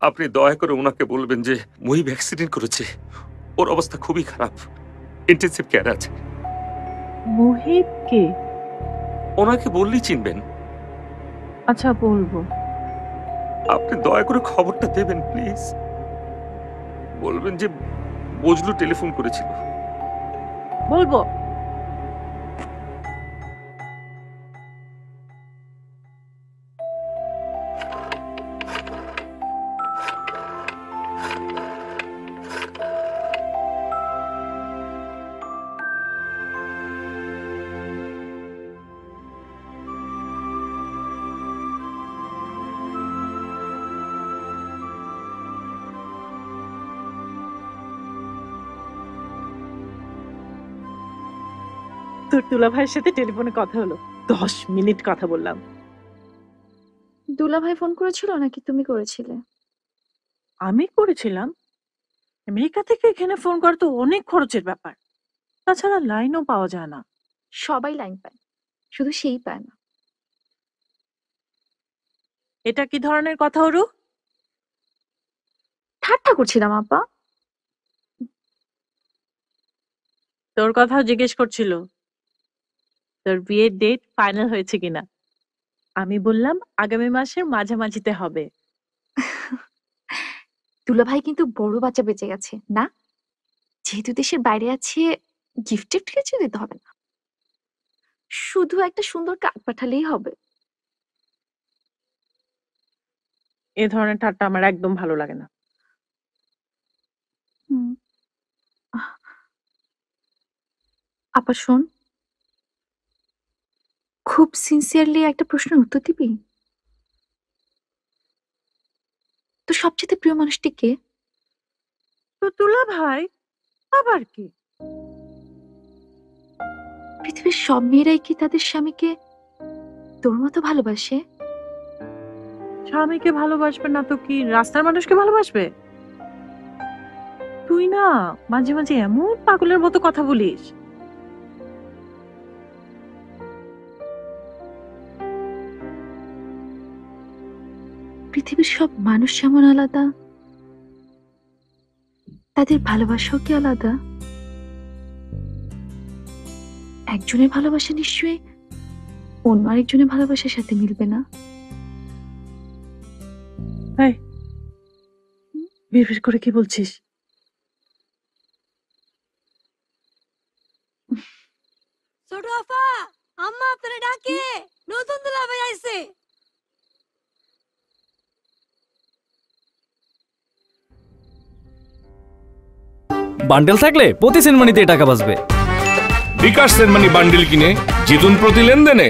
আপনি দয়া করে ওনাকে বলবেন যে মুহিব অ্যাক্সিডেন্ট করেছে, ওর অবস্থা খুবই খারাপ, ইন্টেনসিভ কেয়ার আছে। মুহিব কে? ওনাকে বললেই চিনবেন। আচ্ছা, বলবো। আপনি দয়া করে খবরটা দেবেন প্লিজ। বলবেন যে বজলু টেলিফোন করেছিল। বলবো। তোর দুলা ভাইয়ের সাথে টেলিফোনে কথা হলো, 10 মিনিট কথা বললাম। দুলা ভাই ফোন করেছিল নাকি তুমি করেছিলে? আমি করেছিলাম। আমেরিকা থেকে এখানে ফোন করা তো অনেক খরচের ব্যাপার, তাছাড়া লাইনও পাওয়া যায় না। সবাই লাইন পায়, শুধু সেই পায় না। এটা কি ধরনের কথা ওরু? ঠাট্টা করছিলাম আপা। তোর কথাও জিজ্ঞেস করছিল, তোর বিয়ের ডেট ফাইনাল হয়েছে কিনা। আমি বললাম আগামী মাসের মাঝামাঝিতে হবে। দুলা ভাই কিন্তু বড় বাচ্চা বেঁচে গেছে না, যেহেতু দেশের বাইরে আছে, গিফট কিছু দিতে হবে না, শুধু একটা সুন্দর কার্ড পাঠালেই হবে। এ ধরনের ঠাট্টা আমার একদম ভালো লাগে না। হুম। আপা শোন, খুব সিনসিয়ারলি একটা প্রশ্নের উত্তর দিবি? তো সবচেয়ে প্রিয় মানুষটি কে? তো দুলা ভাই, আবার কি? পৃথিবীর সব মেয়েরাই কি তাদের স্বামীকে তোর মতো ভালোবাসে? স্বামীকে ভালোবাসবে না তো কি রাস্তার মানুষকে ভালোবাসবে? তুই না মাঝে মাঝে এমন পাগলের মতো কথা বলিস। পৃথিবীর সব মানুষ যেমন আলাদা, তাদের ভালোবাসাও কি আলাদা? একজনের ভালোবাসা নিশ্চয়ই অন্য আরেকজনের ভালোবাসার সাথে মিলবে না। বিড়বিড় করে কি বলছিস? ছোট আপা, আম্মা আপনারে ডাকে, নতুন দুলাভাই আইছে। বান্ডেল থাকলে প্রতি সেনমানিতে টাকা বাঁচবে। বিকাশ সেনমানি বান্ডিল কিনে জিতুন প্রতি লেনদেনে।